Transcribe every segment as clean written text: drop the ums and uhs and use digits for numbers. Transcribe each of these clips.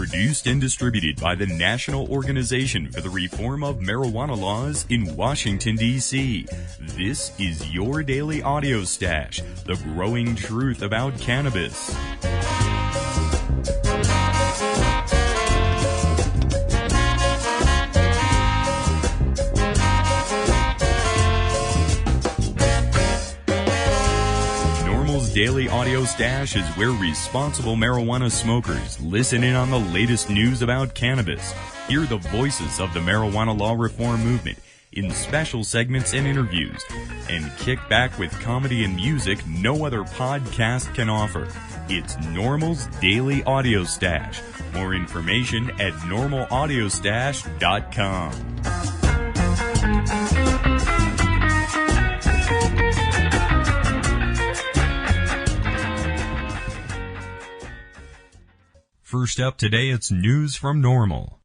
Produced and distributed by the National Organization for the Reform of Marijuana Laws in Washington, D.C. This is your daily audio stash, the growing truth about cannabis. Daily Audio Stash is where responsible marijuana smokers listen in on the latest news about cannabis, hear the voices of the marijuana law reform movement in special segments and interviews, and kick back with comedy and music no other podcast can offer. It's NORML's Daily Audio Stash. More information at normalaudiostash.com. First up today, it's news from NORML.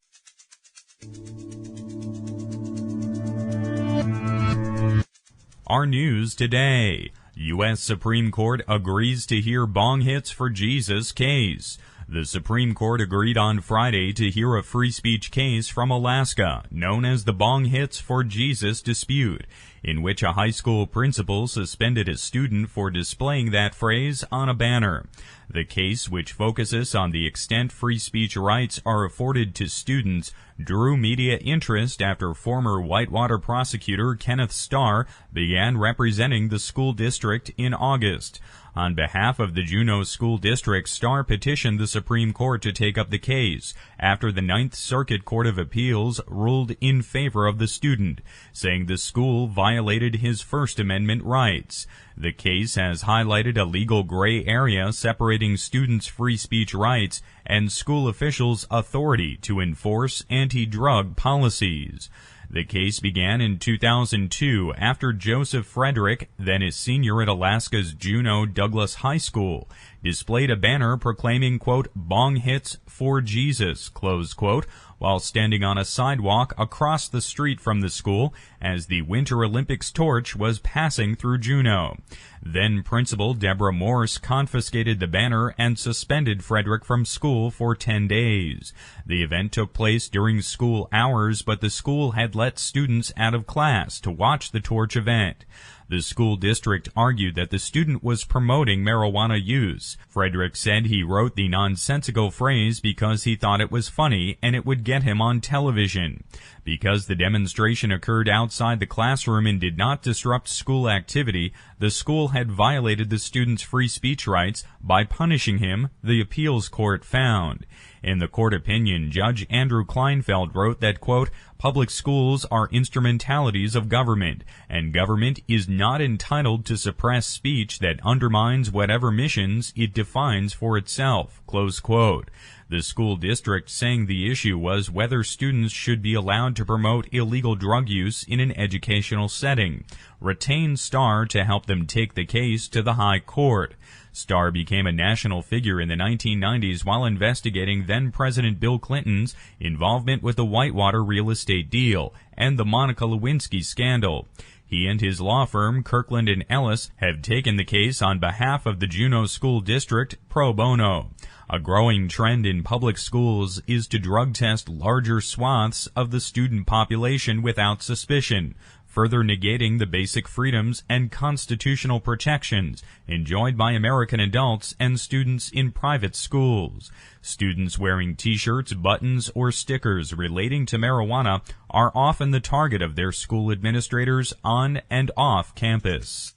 Our news today. U.S. Supreme Court agrees to hear bong hits for Jesus case. The Supreme Court agreed on Friday to hear a free speech case from Alaska, known as the Bong Hits for Jesus dispute, in which a high school principal suspended a student for displaying that phrase on a banner. The case, which focuses on the extent free speech rights are afforded to students, drew media interest after former Whitewater prosecutor Kenneth Starr began representing the school district in August. On behalf of the Juneau School District, Starr petitioned the Supreme Court to take up the case after the Ninth Circuit Court of Appeals ruled in favor of the student, saying the school violated his First Amendment rights. The case has highlighted a legal gray area separating students' free speech rights and school officials' authority to enforce anti-drug policies. The case began in 2002 after Joseph Frederick, then a senior at Alaska's Juneau Douglas High School, displayed a banner proclaiming, quote, "Bong Hits for Jesus," close quote, while standing on a sidewalk across the street from the school as the Winter Olympics torch was passing through Juneau. Then Principal Deborah Morse confiscated the banner and suspended Frederick from school for 10 days. The event took place during school hours, but the school had let students out of class to watch the torch event. The school district argued that the student was promoting marijuana use. Frederick said he wrote the nonsensical phrase because he thought it was funny and it would get him on television. Because the demonstration occurred outside the classroom and did not disrupt school activity, the school had violated the student's free speech rights by punishing him, the appeals court found. In the court opinion, Judge Andrew Kleinfeld wrote that, quote, "Public schools are instrumentalities of government, and government is not entitled to suppress speech that undermines whatever missions it defines for itself," close quote. The school district saying the issue was whether students should be allowed to promote illegal drug use in an educational setting, retained Starr to help them take the case to the High Court. Starr became a national figure in the 1990s while investigating then-President Bill Clinton's involvement with the Whitewater real estate deal and the Monica Lewinsky scandal. He and his law firm, Kirkland & Ellis, have taken the case on behalf of the Juneau School District pro bono. A growing trend in public schools is to drug test larger swaths of the student population without suspicion, further negating the basic freedoms and constitutional protections enjoyed by American adults and students in private schools. Students wearing T-shirts, buttons, or stickers relating to marijuana are often the target of their school administrators on and off campus.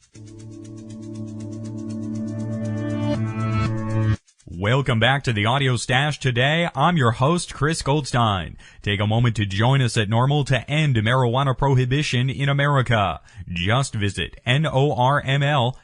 Welcome back to the Audio Stash. Today, I'm your host, Chris Goldstein. Take a moment to join us at NORML to end marijuana prohibition in America. Just visit NORML.org.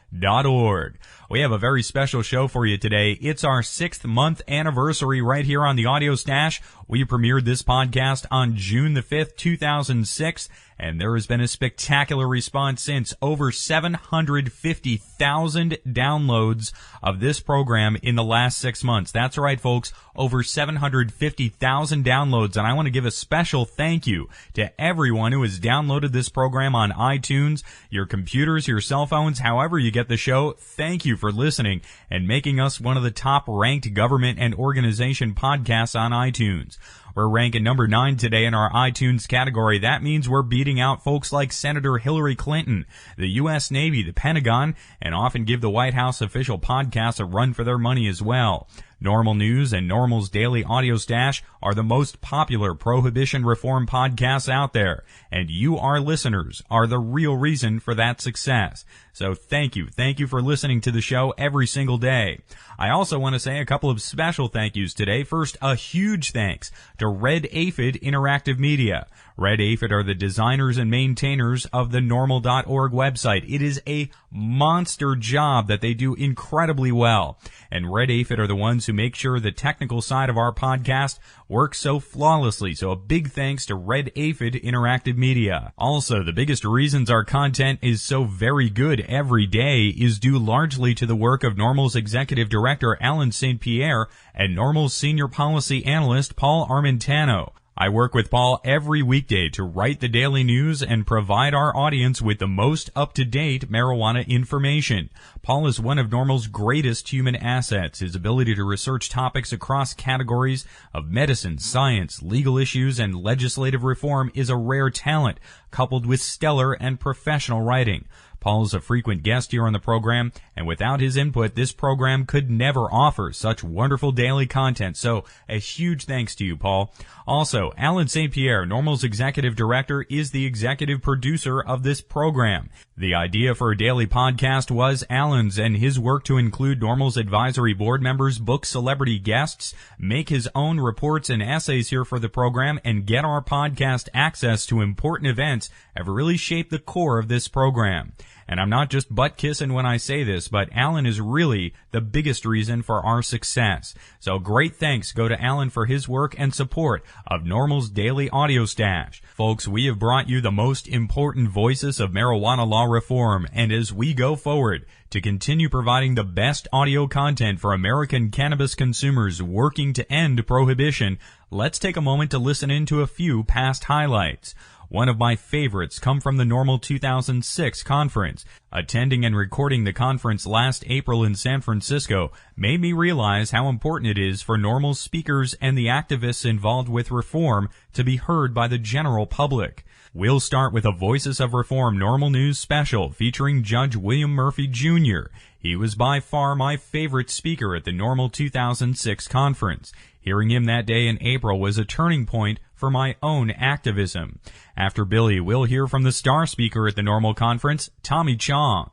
We have a very special show for you today. It's our 6th month anniversary right here on the Audio Stash. We premiered this podcast on June the 5th, 2006, and there has been a spectacular response since. Over 750,000 downloads of this program in the last 6 months. That's right, folks, over 750,000 downloads, and I want to give a special thank you to everyone who has downloaded this program on iTunes, your computers, your cell phones, however you get the show. Thank you for listening and making us one of the top-ranked government and organization podcasts on iTunes. We're ranking number 9 today in our iTunes category. That means we're beating out folks like Senator Hillary Clinton, the U.S. Navy, the Pentagon, and often give the White House official podcasts a run for their money as well. NORML News and NORML's Daily Audio Stash are the most popular prohibition reform podcasts out there, and you, our listeners, are the real reason for that success. So thank you. Thank you for listening to the show every single day. I also want to say a couple of special thank yous today. First, a huge thanks to Red Aphid Interactive Media. Red Aphid are the designers and maintainers of the NORML.org website. It is a monster job that they do incredibly well. And Red Aphid are the ones who make sure the technical side of our podcast works so flawlessly. So a big thanks to Red Aphid Interactive Media. Also, the biggest reasons our content is so very good every day is due largely to the work of NORML's Executive Director Alan St. Pierre and NORML's Senior Policy Analyst Paul Armentano. I work with Paul every weekday to write the daily news and provide our audience with the most up-to-date marijuana information. Paul is one of NORML's greatest human assets. His ability to research topics across categories of medicine, science, legal issues, and legislative reform is a rare talent, coupled with stellar and professional writing. Paul is a frequent guest here on the program, and without his input, this program could never offer such wonderful daily content. So, a huge thanks to you, Paul. Also, Alan St. Pierre, NORML's Executive Director, is the executive producer of this program. The idea for a daily podcast was Alan's, and his work to include NORML's advisory board members, book celebrity guests, make his own reports and essays here for the program, and get our podcast access to important events have really shaped the core of this program. And I'm not just butt-kissing when I say this, but Alan is really the biggest reason for our success. So great thanks go to Alan for his work and support of NORML's Daily Audio Stash. Folks, we have brought you the most important voices of marijuana law reform, and as we go forward to continue providing the best audio content for American cannabis consumers working to end prohibition, let's take a moment to listen in to a few past highlights. One of my favorites come from the NORML 2006 conference. Attending and recording the conference last April in San Francisco made me realize how important it is for NORML speakers and the activists involved with reform to be heard by the general public. We'll start with a Voices of Reform NORML News special featuring Judge William Murphy, Jr. He was by far my favorite speaker at the NORML 2006 conference. Hearing him that day in April was a turning point for my own activism. After Billy, we'll hear from the star speaker at the NORML conference, Tommy Chong.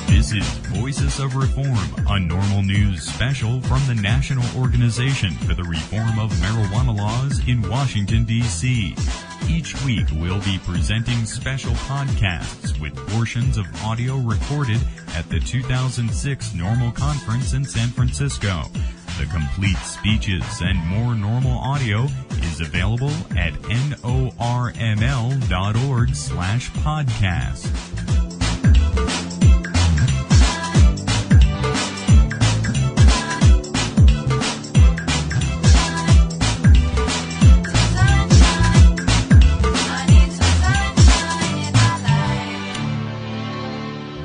This is Voices of Reform, a NORML News special from the National Organization for the Reform of Marijuana Laws in Washington, D.C. Each week, we'll be presenting special podcasts with portions of audio recorded at the 2006 NORML Conference in San Francisco. The complete speeches and more NORML audio is available at norml.org/podcast.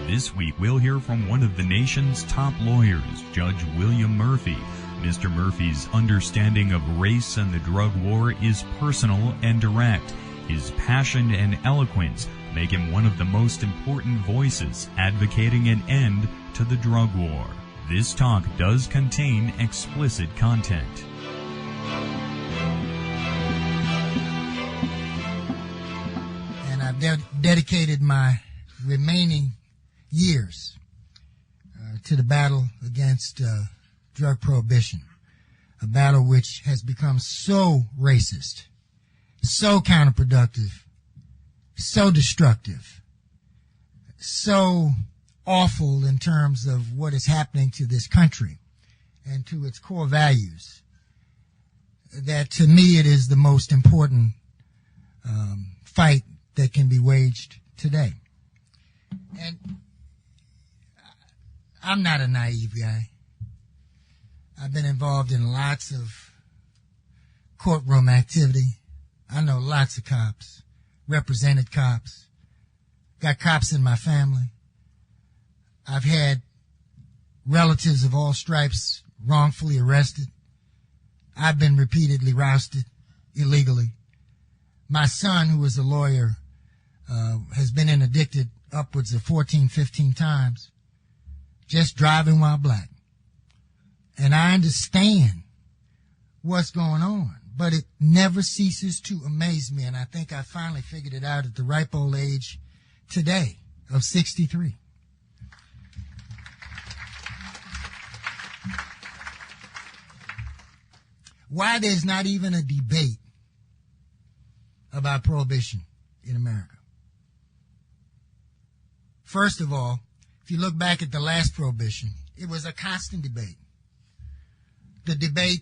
This week, we'll hear from one of the nation's top lawyers, Judge William Murphy. Mr. Murphy's understanding of race and the drug war is personal and direct. His passion and eloquence make him one of the most important voices advocating an end to the drug war. This talk does contain explicit content. And I've dedicated my remaining years to the battle against drug prohibition, a battle which has become so racist, so counterproductive, so destructive, so awful in terms of what is happening to this country and to its core values, that to me it is the most important fight that can be waged today. And I'm not a naive guy. I've been involved in lots of courtroom activity. I know lots of cops, represented cops, got cops in my family. I've had relatives of all stripes wrongfully arrested. I've been repeatedly rousted illegally. My son, who is a lawyer, has been interdicted upwards of 14, 15 times just driving while black. And I understand what's going on, but it never ceases to amaze me, and I think I finally figured it out at the ripe old age today of 63. Why there's not even a debate about prohibition in America. First of all, if you look back at the last prohibition, it was a constant debate. The debate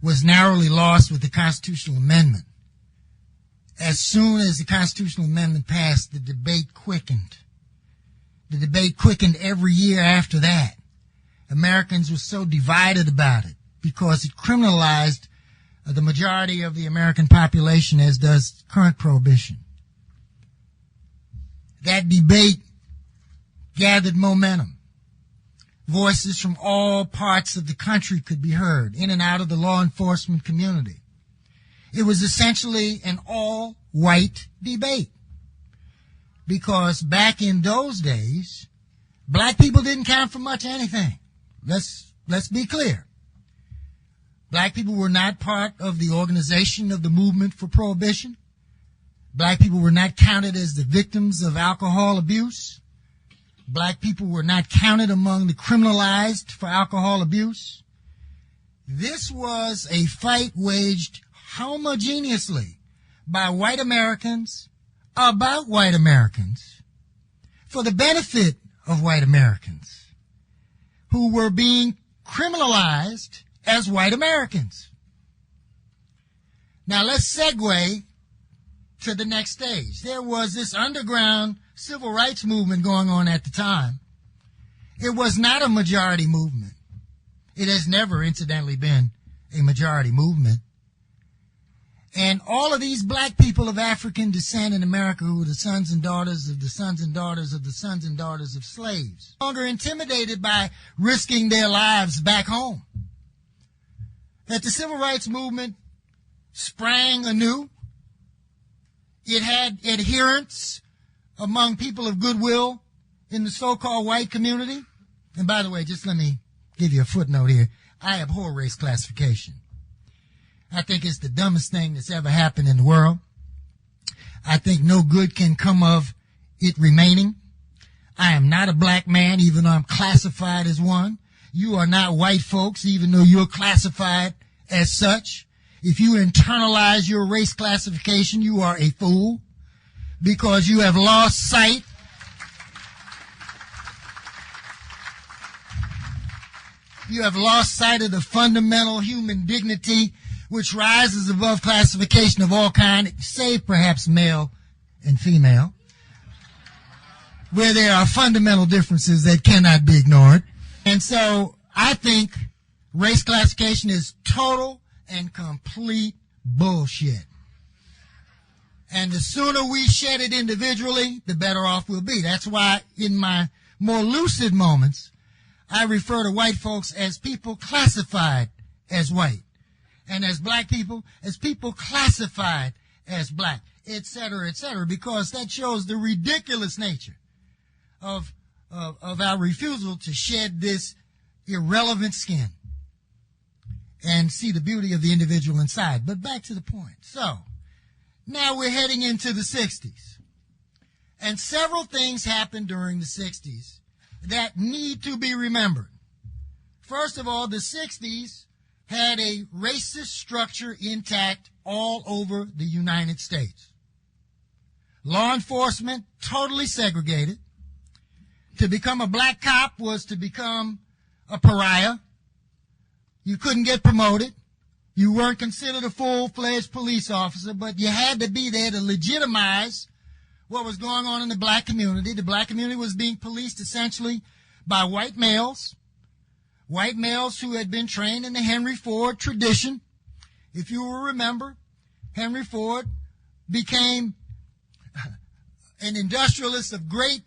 was narrowly lost with the constitutional amendment. As soon as the constitutional amendment passed, the debate quickened. The debate quickened every year after that. Americans were so divided about it because it criminalized the majority of the American population, as does current prohibition. That debate gathered momentum. Voices from all parts of the country could be heard, in and out of the law enforcement community. It was essentially an all-white debate, because back in those days, black people didn't count for much anything. Let's be clear. Black people were not part of the organization of the movement for prohibition. Black people were not counted as the victims of alcohol abuse. Black people were not counted among the criminalized for alcohol abuse. This was a fight waged homogeneously by white Americans about white Americans for the benefit of white Americans who were being criminalized as white Americans. Now let's segue to the next stage. There was this underground civil rights movement going on at the time. It was not a majority movement. It has never, incidentally, been a majority movement. And all of these black people of African descent in America, who were the sons and daughters of the sons and daughters of the sons and daughters of slaves, no longer intimidated by risking their lives back home. That the civil rights movement sprang anew. It had adherents among people of goodwill in the so-called white community. And by the way, just let me give you a footnote here. I abhor race classification. I think it's the dumbest thing that's ever happened in the world. I think no good can come of it remaining. I am not a black man, even though I'm classified as one. You are not white folks, even though you're classified as such. If you internalize your race classification, you are a fool, because you have lost sight of the fundamental human dignity which rises above classification of all kind, save perhaps male and female, where there are fundamental differences that cannot be ignored. And so I think race classification is total and complete bullshit. And the sooner we shed it individually, the better off we'll be. That's why in my more lucid moments, I refer to white folks as people classified as white, and as black people as people classified as black, et cetera, because that shows the ridiculous nature of our refusal to shed this irrelevant skin and see the beauty of the individual inside. But back to the point. So, now we're heading into the 60s. And several things happened during the 60s that need to be remembered. First of all, the 60s had a racist structure intact all over the United States. Law enforcement totally segregated. To become a black cop was to become a pariah. You couldn't get promoted. You weren't considered a full-fledged police officer, but you had to be there to legitimize what was going on in the black community. The black community was being policed essentially by white males who had been trained in the Henry Ford tradition. If you will remember, Henry Ford became an industrialist of great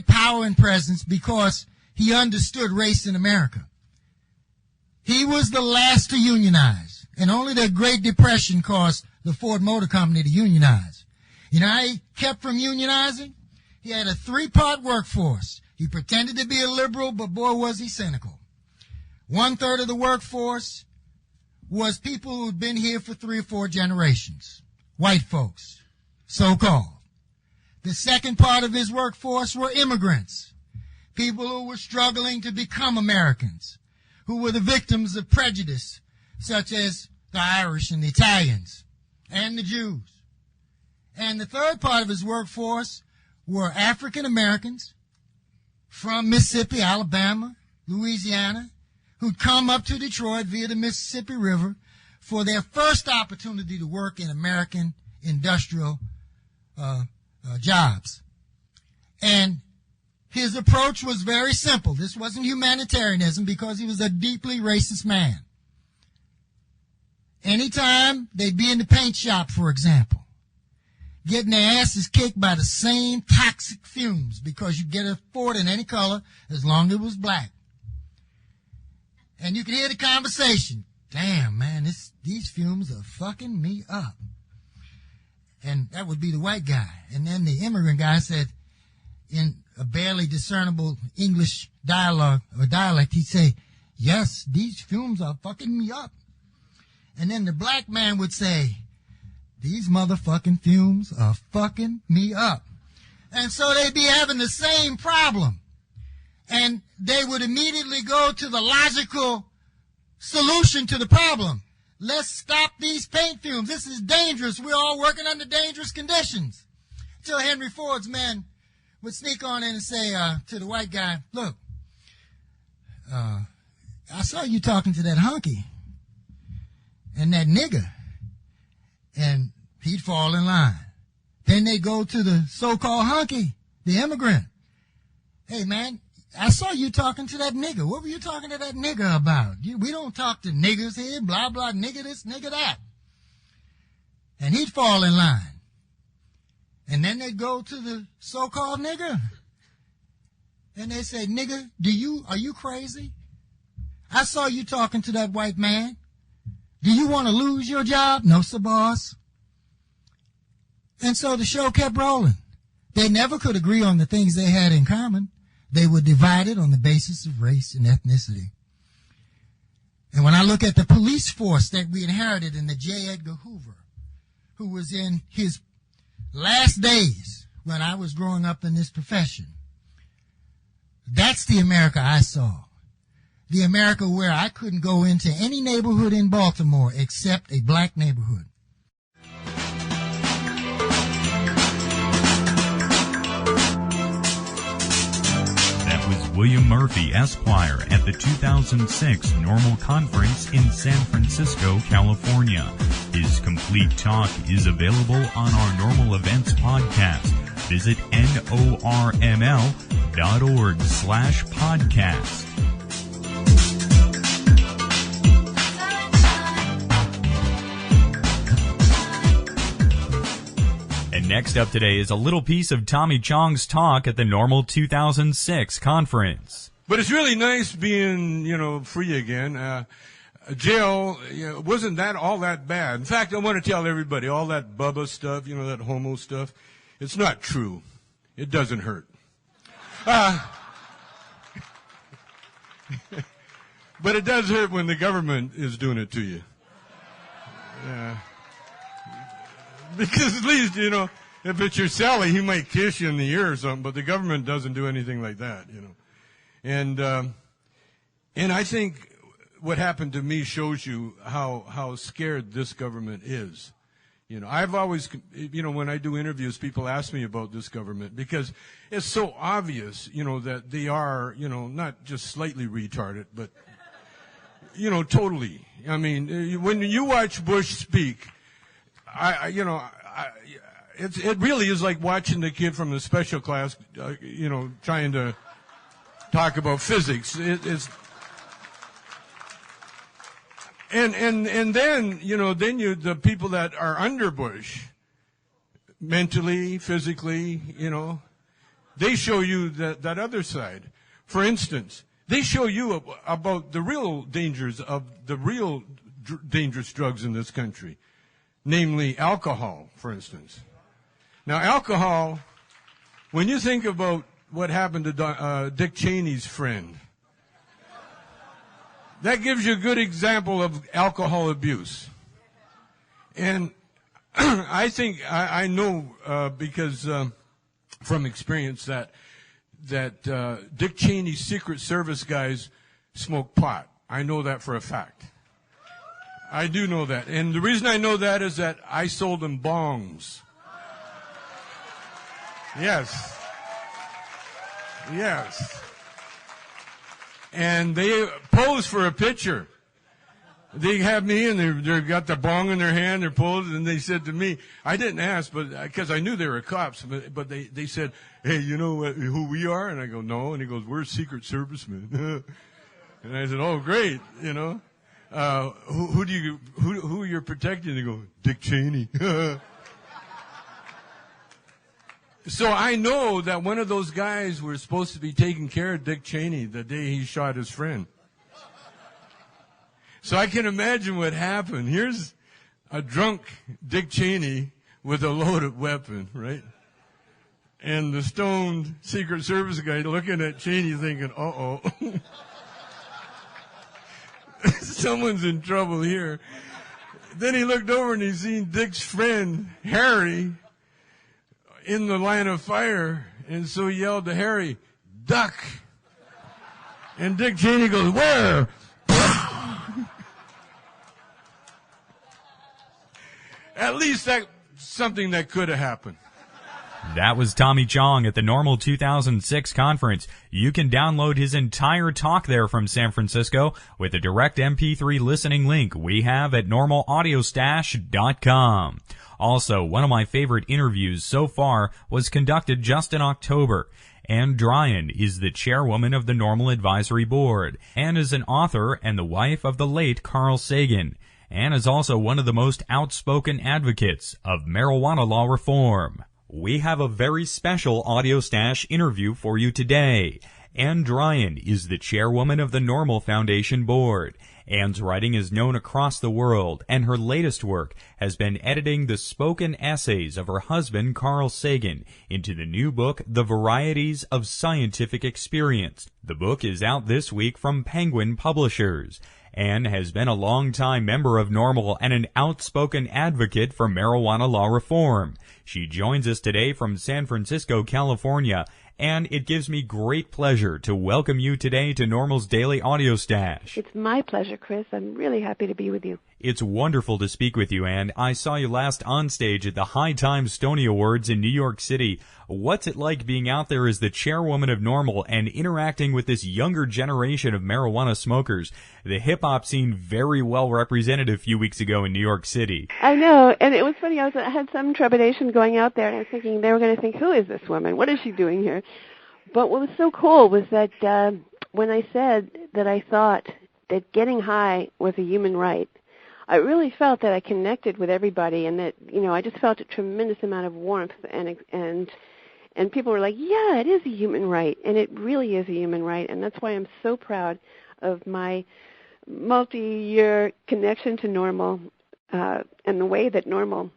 power and presence because he understood race in America. He was the last to unionize, and only the Great Depression caused the Ford Motor Company to unionize. You know how he kept from unionizing? He had a 3-part workforce. He pretended to be a liberal, but boy, was he cynical. 1/3 of the workforce was people who'd been here for 3 or 4 generations. White folks, so-called. The second part of his workforce were immigrants, people who were struggling to become Americans, who were the victims of prejudice, such as the Irish and the Italians and the Jews. And the third part of his workforce were African Americans from Mississippi, Alabama, Louisiana, who'd come up to Detroit via the Mississippi River for their first opportunity to work in American industrial jobs. And his approach was very simple. This wasn't humanitarianism because he was a deeply racist man. Anytime they'd be in the paint shop, for example, getting their asses kicked by the same toxic fumes because you get a Ford in any color as long as it was black. And you could hear the conversation. Damn, man, these fumes are fucking me up. And that would be the white guy. And then the immigrant guy said, in a barely discernible English dialect, he'd say, yes, these fumes are fucking me up. And then the black man would say, these motherfucking fumes are fucking me up. And so they'd be having the same problem. And they would immediately go to the logical solution to the problem. Let's stop these paint fumes. This is dangerous. We're all working under dangerous conditions. Until Henry Ford's men would sneak on in and say to the white guy, look, I saw you talking to that hunky and that nigger. And he'd fall in line. Then they go to the so-called hunky, the immigrant. Hey, man, I saw you talking to that nigger. What were you talking to that nigger about? We don't talk to niggers here, blah, blah, nigger this, nigger that. And he'd fall in line. And then they'd go to the so-called nigger. And they say, nigger, are you crazy? I saw you talking to that white man. Do you want to lose your job? No, sir, boss. And so the show kept rolling. They never could agree on the things they had in common. They were divided on the basis of race and ethnicity. And when I look at the police force that we inherited in the J. Edgar Hoover, who was in his last days when I was growing up in this profession, that's the America I saw. The America where I couldn't go into any neighborhood in Baltimore except a black neighborhood. That was William Murphy, Esquire, at the 2006 NORML Conference in San Francisco, California. His complete talk is available on our NORML Events podcast. Visit norml.org/podcast. And next up today is a little piece of Tommy Chong's talk at the NORML 2006 conference. But it's really nice being, free again. Jail wasn't that all that bad. In fact, I want to tell everybody, all that Bubba stuff, that homo stuff, it's not true. It doesn't hurt. But it does hurt when the government is doing it to you. Because at least, if it's your Sally, he might kiss you in the ear or something, but the government doesn't do anything like that, And I think what happened to me shows you how scared this government is. You know, I've always, you know, when I do interviews, people ask me about this government because it's so obvious, you know, that they are, you know, not just slightly retarded, but, you know, totally. I mean, when you watch Bush speak, it really is like watching the kid from the special class, you know, trying to talk about physics. And then, you know, the people that are under Bush, mentally, physically, you know, they show you that other side. For instance, they show you about the real dangers of the real dangerous drugs in this country, namely alcohol, for instance. Now, alcohol, when you think about what happened to Dick Cheney's friend, that gives you a good example of alcohol abuse. And I think, I know because from experience that Dick Cheney's Secret Service guys smoke pot. I know that for a fact. I do know that. And the reason I know that is that I sold them bongs. Yes. Yes. And they pose for a picture. They have me, and they've got the bong in their hand, they're posed, and they said to me, I didn't ask, but because I knew they were cops, but they said, hey, you know who we are? And I go, no. And he goes, we're Secret Servicemen. And I said, oh, great, you know. Who you're protecting? They go, Dick Cheney. So I know that one of those guys were supposed to be taking care of Dick Cheney the day he shot his friend. So I can imagine what happened. Here's a drunk Dick Cheney with a loaded weapon, right? And the stoned Secret Service guy looking at Cheney thinking, uh-oh. Someone's in trouble here. Then he looked over and he seen Dick's friend, Harry, in the line of fire, and so he yelled to Harry, duck. And Dick Cheney goes, where? At least that's something that could have happened. That was Tommy Chong at the NORML 2006 conference. You can download his entire talk there from San Francisco with a direct MP3 listening link we have at normalaudiostash.com. Also, one of my favorite interviews so far was conducted just in October. Ann Dryan is the chairwoman of the NORML Advisory Board. Ann is an author and the wife of the late Carl Sagan. Ann is also one of the most outspoken advocates of marijuana law reform. We have a very special Audio Stash interview for you today. Ann Dryan is the chairwoman of the NORML Foundation Board. Ann's writing is known across the world, and her latest work has been editing the spoken essays of her husband, Carl Sagan, into the new book, The Varieties of Scientific Experience. The book is out this week from Penguin Publishers. Ann has been a long-time member of NORML and an outspoken advocate for marijuana law reform. She joins us today from San Francisco, California, and it gives me great pleasure to welcome you today to NORML's Daily Audio Stash. It's my pleasure, Chris. I'm really happy to be with you. It's wonderful to speak with you, Ann. I saw you last on stage at the High Times Stony Awards in New York City. What's it like being out there as the chairwoman of NORML and interacting with this younger generation of marijuana smokers? The hip-hop scene very well represented a few weeks ago in New York City. I know, and it was funny. I had some trepidation going out there, and I was thinking they were going to think, who is this woman? What is she doing here? But what was so cool was that when I said that I thought that getting high was a human right, I really felt that I connected with everybody, and that, you know, I just felt a tremendous amount of warmth, and people were like, yeah, it is a human right, and it really is a human right, and that's why I'm so proud of my multi-year connection to NORML and the way that NORML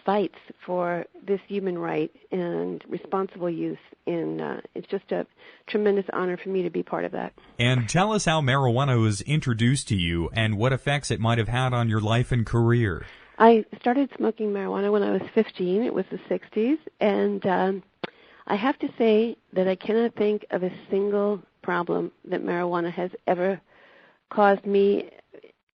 fights for this human right and responsible use, and it's just a tremendous honor for me to be part of that. And tell us how marijuana was introduced to you and what effects it might have had on your life and career. I started smoking marijuana when I was 15. It was the 60s, and I have to say that I cannot think of a single problem that marijuana has ever caused me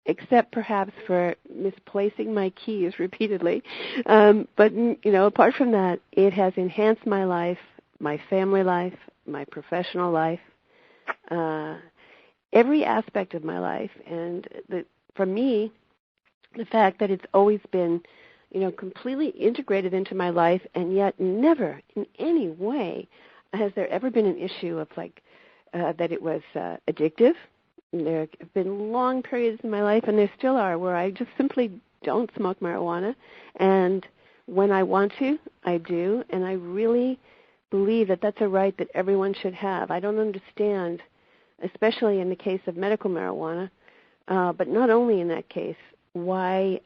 except perhaps for misplacing my keys repeatedly. But, apart from that, it has enhanced my life, my family life, my professional life, every aspect of my life. And for me, the fact that it's always been, completely integrated into my life, and yet never in any way has there ever been an issue of that it was addictive. There have been long periods in my life, and there still are, where I just simply don't smoke marijuana. And when I want to, I do. And I really believe that that's a right that everyone should have. I don't understand, especially in the case of medical marijuana, but not only in that case, why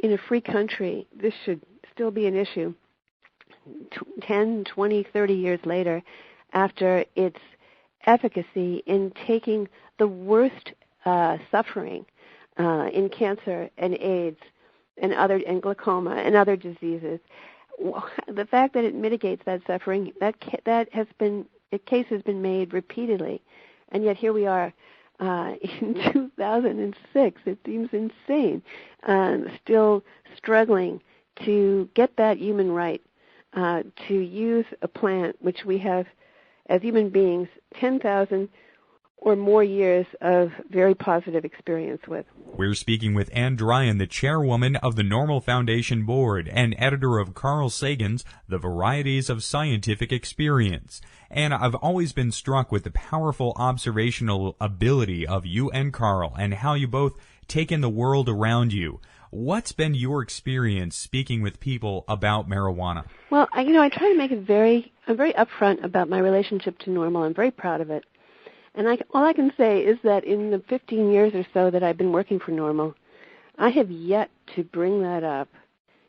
in a free country this should still be an issue 10, 20, 30 years later, after its efficacy in taking the worst suffering in cancer and AIDS and glaucoma and other diseases. The fact that it mitigates that suffering, that case has been made repeatedly, and yet here we are in 2006. It seems insane, still struggling to get that human right to use a plant which we have, as human beings, 10,000 or more years of very positive experience with. We're speaking with Ann Dryan, the chairwoman of the NORML Foundation Board and editor of Carl Sagan's The Varieties of Scientific Experience. And I've always been struck with the powerful observational ability of you and Carl, and how you both take in the world around you. What's been your experience speaking with people about marijuana? Well, I try to make it I'm very upfront about my relationship to NORML. I'm very proud of it. And all I can say is that in the 15 years or so that I've been working for NORML, I have yet to bring that up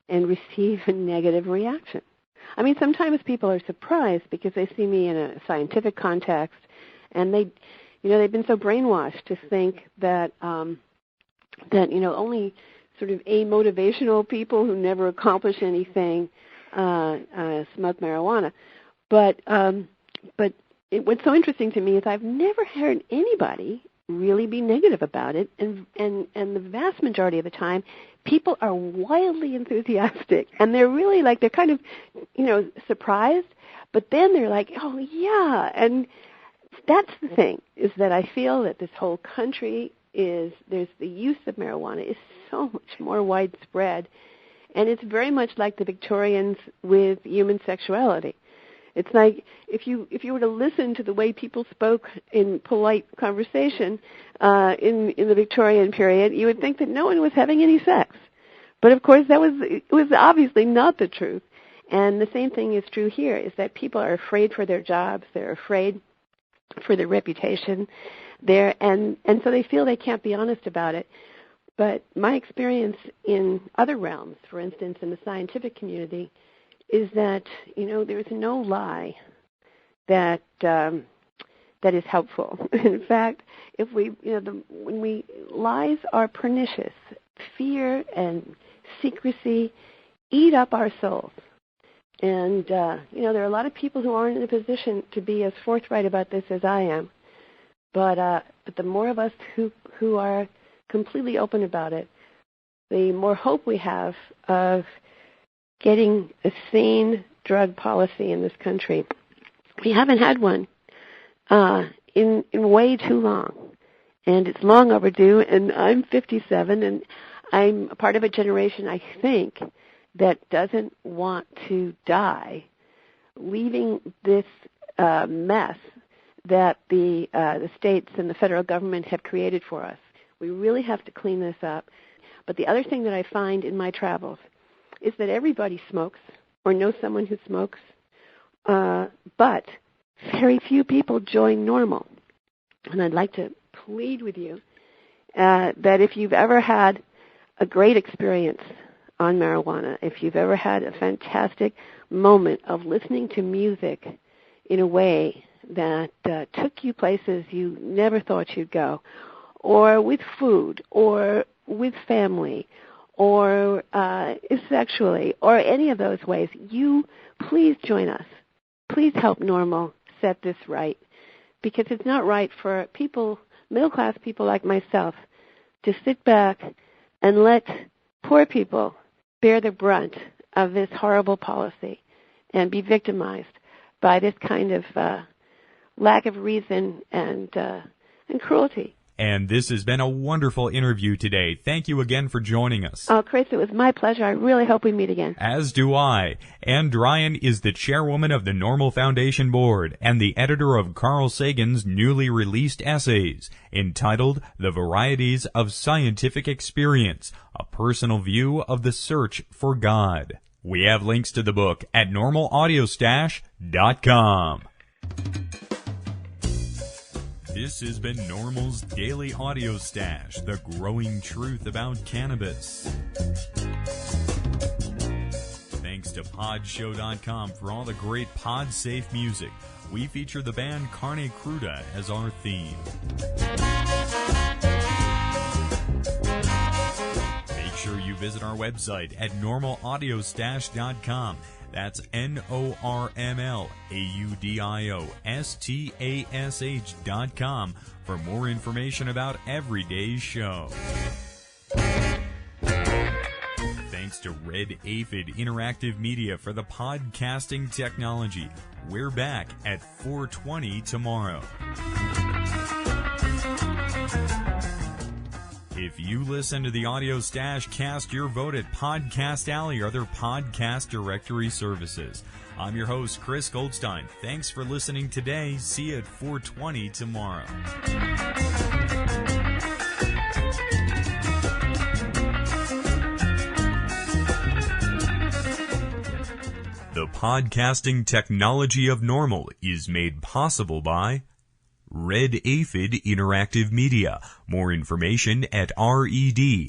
and receive a negative reaction. I mean, sometimes people are surprised because they see me in a scientific context, and they've been so brainwashed to think that only sort of amotivational people who never accomplish anything smoke marijuana. But what's so interesting to me is I've never heard anybody really be negative about it, and the vast majority of the time, people are wildly enthusiastic, and they're really they're kind of, surprised, but then they're like, oh yeah, and that's the thing, is that I feel that this whole country there's the use of marijuana is so much more widespread, and it's very much like the Victorians with human sexuality. It's like if you were to listen to the way people spoke in polite conversation in the Victorian period, you would think that no one was having any sex. But of course, it was obviously not the truth. And the same thing is true here: is that people are afraid for their jobs, they're afraid for their reputation, and so they feel they can't be honest about it. But my experience in other realms, for instance, in the scientific community, is that there is no lie that is helpful. In fact, lies are pernicious. Fear and secrecy eat up our souls. And there are a lot of people who aren't in a position to be as forthright about this as I am. But the more of us who are completely open about it, the more hope we have of getting a sane drug policy in this country. We haven't had one in way too long, and it's long overdue. And I'm 57, and I'm a part of a generation, I think, that doesn't want to die, leaving this mess that the states and the federal government have created for us. We really have to clean this up. But the other thing that I find in my travels is that everybody smokes or knows someone who smokes, but very few people join NORML. And I'd like to plead with you that if you've ever had a great experience on marijuana, if you've ever had a fantastic moment of listening to music in a way that took you places you never thought you'd go, or with food, or with family, or sexually, or any of those ways, you please join us. Please help NORML set this right, because it's not right for people middle-class people like myself to sit back and let poor people bear the brunt of this horrible policy and be victimized by this kind of lack of reason and cruelty. And this has been a wonderful interview today. Thank you again for joining us. Oh, Chris, it was my pleasure. I really hope we meet again. As do I. Ann Dryan is the chairwoman of the NORML Foundation Board and the editor of Carl Sagan's newly released essays entitled The Varieties of Scientific Experience, A Personal View of the Search for God. We have links to the book at normalaudiostash.com. This has been NORML's Daily Audio Stash, the growing truth about cannabis. Thanks to Podshow.com for all the great pod-safe music. We feature the band Carne Cruda as our theme. Make sure you visit our website at normalaudiostash.com. That's NORMLAUDIOSTASH.com for more information about every day's show. Thanks to Red Aphid Interactive Media for the podcasting technology. We're back at 4:20 tomorrow. If you listen to the Audio Stash, cast your vote at Podcast Alley or other podcast directory services. I'm your host, Chris Goldstein. Thanks for listening today. See you at 4:20 tomorrow. The podcasting technology of NORML is made possible by Red Aphid Interactive Media. More information at redaphid.com.